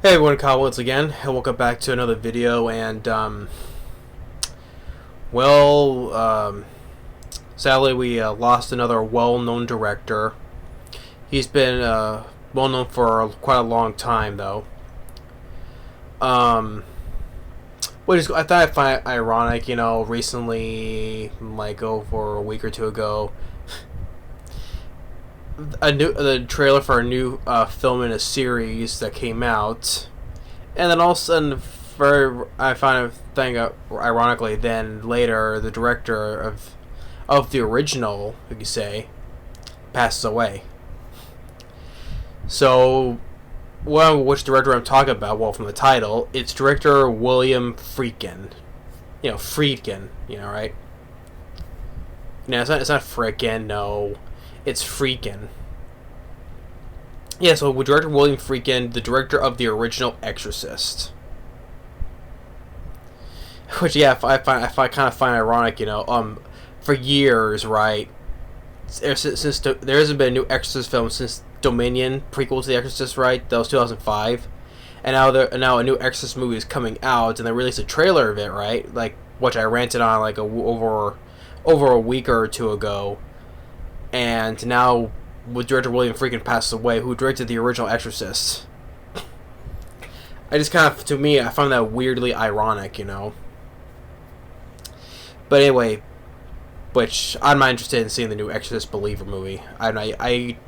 Hey everyone, Kyle once again, and welcome back to another video. And well, sadly we lost another well-known director. He's been well-known for quite a long time, though. Which is, I thought I find it ironic, recently, like over a week or two ago, the trailer for a new film in a series that came out, and then all of a sudden, I find a thing ironically, then later the director of the original, you could say, passes away. So, well, which director I'm talking about? Well, from the title, it's director William Friedkin. Friedkin. Right? No, it's not Frickin'. No. It's Friedkin. Yeah, so director William Friedkin, the director of the original Exorcist. Which, yeah, I kind of find ironic, for years, right? Since there hasn't been a new Exorcist film since Dominion, prequel to the Exorcist, right? That was 2005. And now a new Exorcist movie is coming out, and they released a trailer of it, right? Like, which I ranted on like over a week or two ago. And now, with director William Friedkin passed away, who directed the original Exorcist. I just to me, I find that weirdly ironic, But anyway, which I'm not interested in seeing the new Exorcist Believer movie.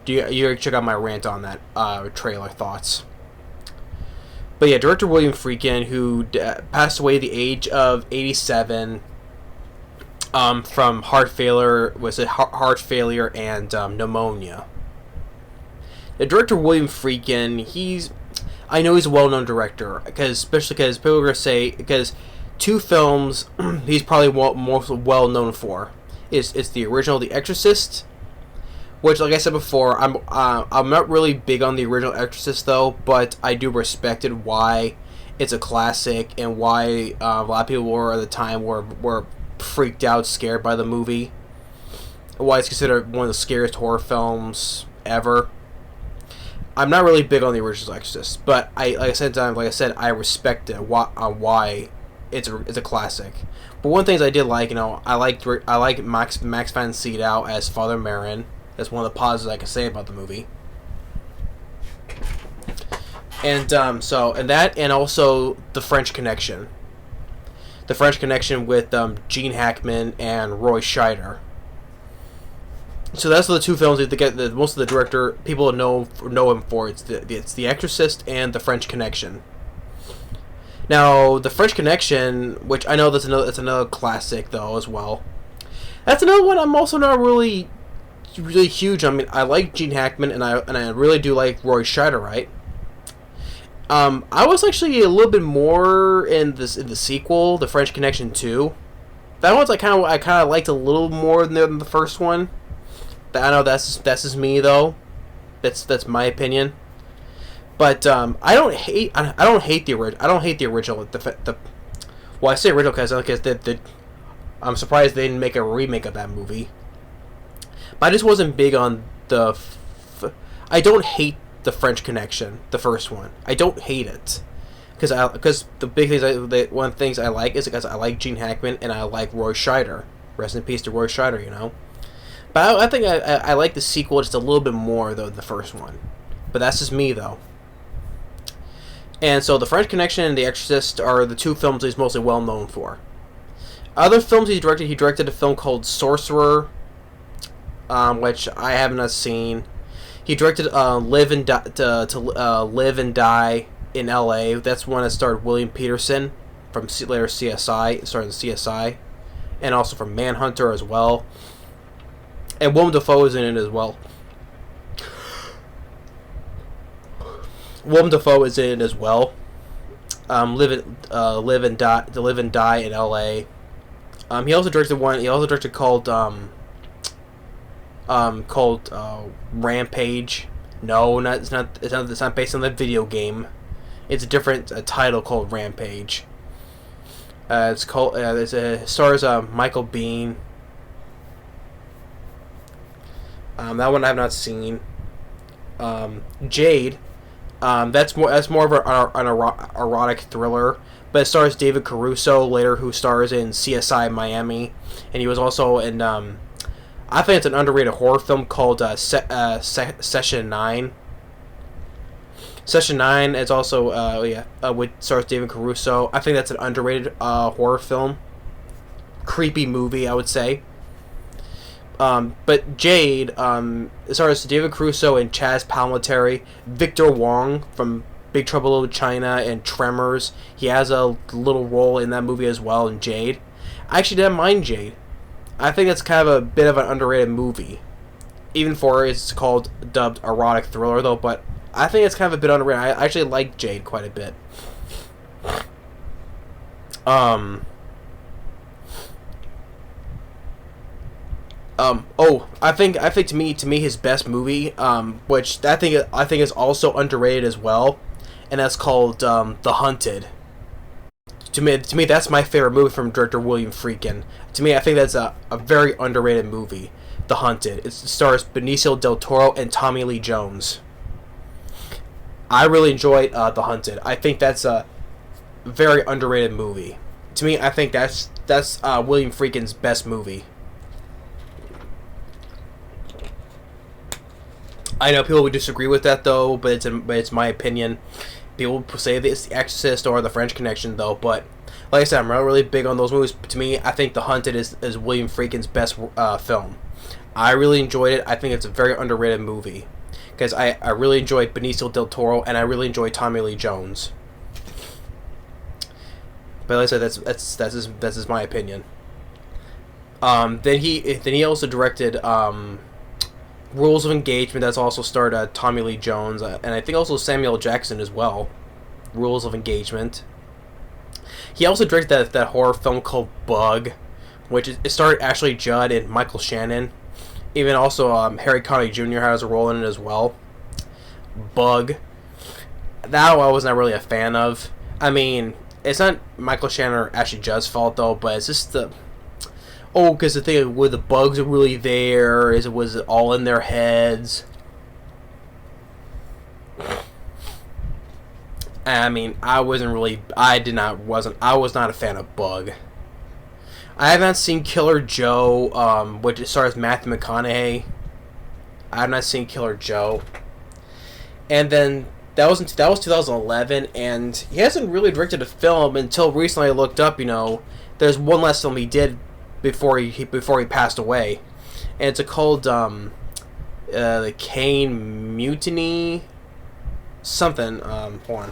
You check out my rant on that trailer thoughts. But yeah, director William Friedkin, who passed away at the age of 87. From heart failure and pneumonia. The director William Friedkin, I know he's a well-known director, especially because people are gonna say, because two films he's probably most well-known for it's the original The Exorcist, which, like I said before, I'm not really big on the original Exorcist though, but I do respect it, why it's a classic, and why a lot of people were at the time were freaked out, scared by the movie. Why it's considered one of the scariest horror films ever. I'm not really big on the original Exorcist, but like I said, I respect it. Why it's a classic. But one of the things I did like, I like Max van Sydow as Father Merrin. That's one of the positives I can say about the movie. And and also The French Connection. The French Connection with Gene Hackman and Roy Scheider. So that's the two films that most of the director people know him for. It's The Exorcist and The French Connection. Now, The French Connection, which I know that's another classic though as well. That's another one I'm also not really huge. I mean, I like Gene Hackman and I really do like Roy Scheider, right? I was actually a little bit more in the sequel, The French Connection 2. That one's I kind of liked a little more than the first one. I know that's just me though. That's my opinion. But I don't hate the original. I don't hate the original. Well, I say original because I'm surprised they didn't make a remake of that movie. But I just wasn't big on I don't hate The French Connection, the first one. I don't hate it, because the big things one of the things I like is because I like Gene Hackman and I like Roy Scheider. Rest in peace to Roy Scheider, But I think I like the sequel just a little bit more though than the first one. But that's just me though. And so The French Connection and The Exorcist are the two films he's mostly well known for. Other films he directed a film called Sorcerer, which I have not seen. He directed Live and Die in L.A. That's one that starred William Peterson from later CSI, started in CSI, and also from Manhunter as well. And Willem Dafoe is in it as well. Live and Die in L.A. He also directed one. He also directed called Rampage. No, it's not based on the video game. It's a different title called Rampage. It stars Michael Biehn. That one I have not seen. Jade That's more of an erotic thriller. But it stars David Caruso later, who stars in CSI Miami, and he was also in. I think it's an underrated horror film called Session 9. Session 9 is also with stars David Caruso. I think that's an underrated horror film, creepy movie, I would say. But Jade, stars David Caruso and Chaz Palminteri, Victor Wong from Big Trouble in Little China and Tremors. He has a little role in that movie as well in Jade. I actually didn't mind Jade. I think that's kind of a bit of an underrated movie, even for it's called dubbed erotic thriller though. But I think it's kind of a bit underrated. I actually like Jade quite a bit. I think to me his best movie, which I think is also underrated as well, and that's called The Hunted. To me, that's my favorite movie from director William Friedkin. To me, I think that's a very underrated movie, The Hunted. It stars Benicio del Toro and Tommy Lee Jones. I really enjoyed The Hunted. I think that's a very underrated movie. To me, I think that's William Friedkin's best movie. I know people would disagree with that though, but it's my opinion. People say that it's The Exorcist or The French Connection though, but like I said, I'm not really big on those movies. To me, I think The Hunted is William Friedkin's best film. I really enjoyed it. I think it's a very underrated movie because I really enjoyed Benicio del Toro and I really enjoyed Tommy Lee Jones. But like I said, that's just my opinion. Then he also directed Rules of Engagement. That's also starred Tommy Lee Jones and I think also Samuel Jackson as well. Rules of Engagement. He also directed that horror film called Bug, which it starred Ashley Judd and Michael Shannon. Even also Harry Connick Jr. has a role in it as well. Bug. That I was not really a fan of. I mean, it's not Michael Shannon or Ashley Judd's fault though, but it's just because the thing were the bugs are really there, was it all in their heads? I mean, I was not a fan of Bug. I have not seen Killer Joe, which stars Matthew McConaughey. I have not seen Killer Joe. And then that was 2011, and he hasn't really directed a film until recently. I looked up, there's one last film he did before he passed away, and it's called the Kane Mutiny something. Hold on.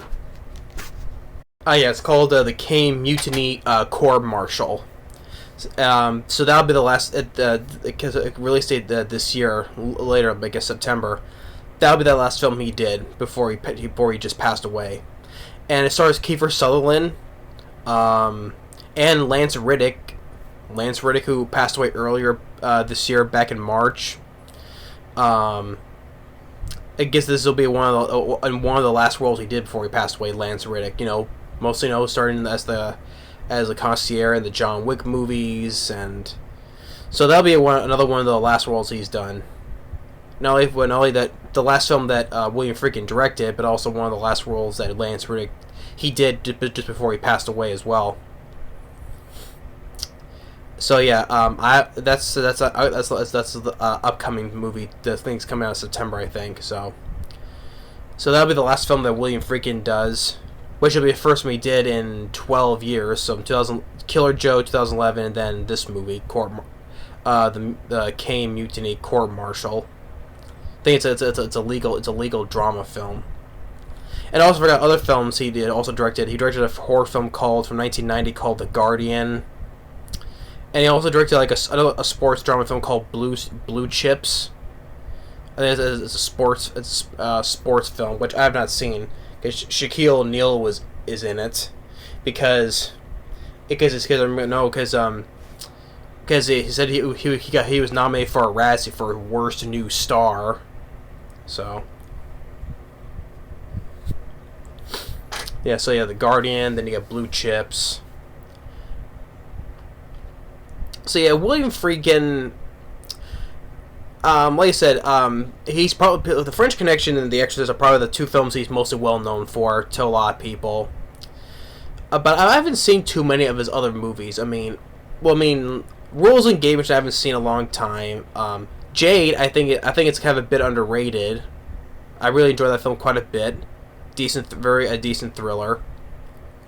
It's called the Kane Mutiny Court Martial. So that'll be the last, because it released date this year, later, I guess September. That'll be the last film he did before he just passed away, and it stars Kiefer Sutherland, and Lance Reddick. Lance Reddick, who passed away earlier this year, back in March. I guess this will be one of the last roles he did before he passed away. Lance Reddick, mostly starting as the concierge in the John Wick movies, and so that'll be another one of the last roles he's done. Not only that the last film that William Friedkin directed, but also one of the last roles that Lance Reddick he did just before he passed away as well. So yeah, that's the upcoming movie. The thing's coming out in September, I think. So that'll be the last film that William Friedkin does, which will be the first one he did in 12 years. So 2000, Killer Joe 2011, and then this movie, the Kane Mutiny Court Martial. I think it's a legal drama film. And I also forgot other films he did. Also directed. He directed a horror film from 1990 called The Guardian. And he also directed a sports drama film called Blue Chips. I think it's a sports film, which I have not seen. Because Shaquille O'Neal is in it, because he said he was nominated for a Razzie for Worst New Star. So yeah, The Guardian. Then you got Blue Chips. So yeah, William Friedkin. Like I said, he's probably the French Connection and The Exorcist are probably the two films he's mostly well known for to a lot of people. But I haven't seen too many of his other movies. Rules and Engagement I haven't seen in a long time. Jade, I think it's kind of a bit underrated. I really enjoy that film quite a bit. A decent thriller,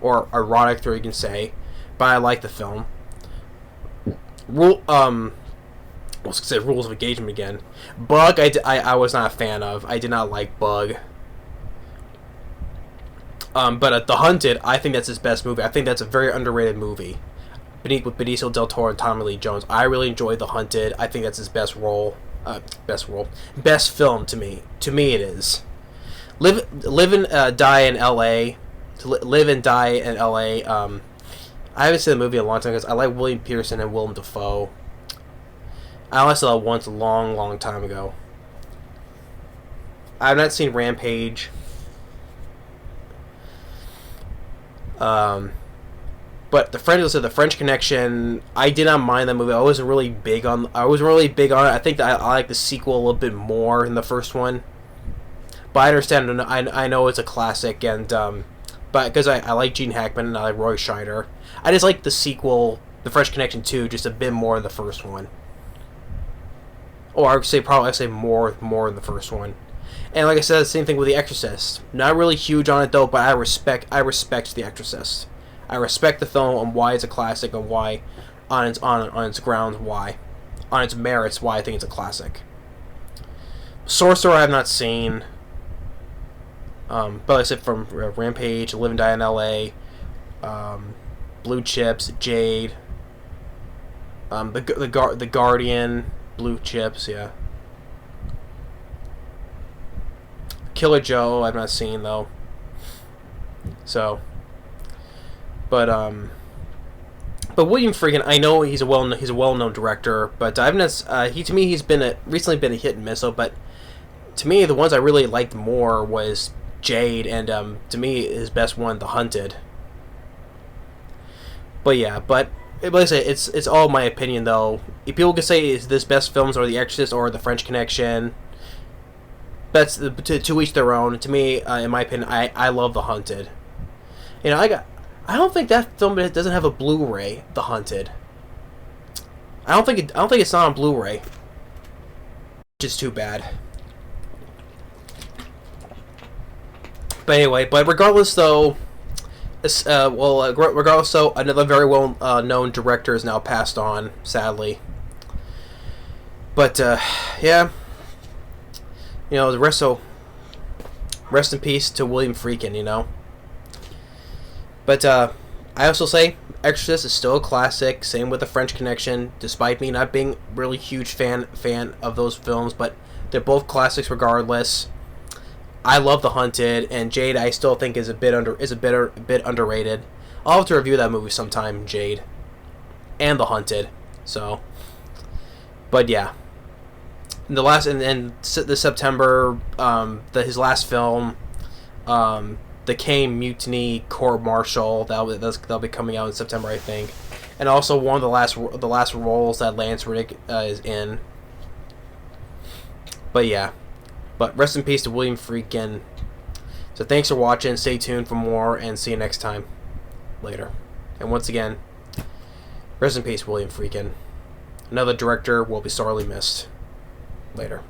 or erotic thriller you can say, but I like the film. Let's say Rules of Engagement again. Bug, I was not a fan of. I did not like Bug. But The Hunted, I think that's his best movie. I think that's a very underrated movie. With Benicio del Toro and Tommy Lee Jones. I really enjoyed The Hunted. I think that's his best film to me. To me, it is. Live and Die in L.A. Live and Die in L.A. I haven't seen the movie in a long time because I like William Peterson and Willem Dafoe. I only saw that once a long, long time ago. I've not seen Rampage. But the French Connection, I did not mind that movie. I wasn't really big on it. I think that I like the sequel a little bit more than the first one. But I understand. I know it's a classic, and but because I like Gene Hackman and I like Roy Scheider, I just like the sequel, The French Connection 2, just a bit more than the first one. Or I would say more than the first one. And like I said, the same thing with The Exorcist. Not really huge on it though, but I respect The Exorcist. I respect the film and why it's a classic and why, on its grounds, why, on its merits, why I think it's a classic. Sorcerer I have not seen. But like I said, from Rampage, Live and Die in L.A., Blue Chips, Jade, the Guardian, Blue Chips, yeah. Killer Joe I've not seen though. So, but William Friedkin, I know he's a well-known director, but I've not he's recently been a hit and miss. So, but to me, the ones I really liked more was Jade, and to me, his best one, The Hunted. But yeah, like I say, it's all my opinion though. If people could say is this best films or The Exorcist or The French Connection, that's to each their own. To me, in my opinion, I love The Hunted. You know, I don't think that film doesn't have a Blu-ray. The Hunted. I don't think it's not on Blu-ray. Which is too bad. But anyway, regardless though, another very well known director is now passed on, sadly. But yeah, you know, rest in peace to William Friedkin, you know. But I also say Exorcist is still a classic. Same with The French Connection, despite me not being really huge fan of those films, but they're both classics regardless. I love The Hunted, and Jade I still think is a bit underrated. I'll have to review that movie sometime, Jade, and The Hunted. So, but yeah, this September, his last film, The Kane Mutiny Court Martial, that'll be coming out in September, I think, and also one of the last roles that Lance Reddick is in. But yeah. But rest in peace to William Friedkin. So thanks for watching. Stay tuned for more, and see you next time. Later. And once again, rest in peace, William Friedkin. Another director will be sorely missed. Later.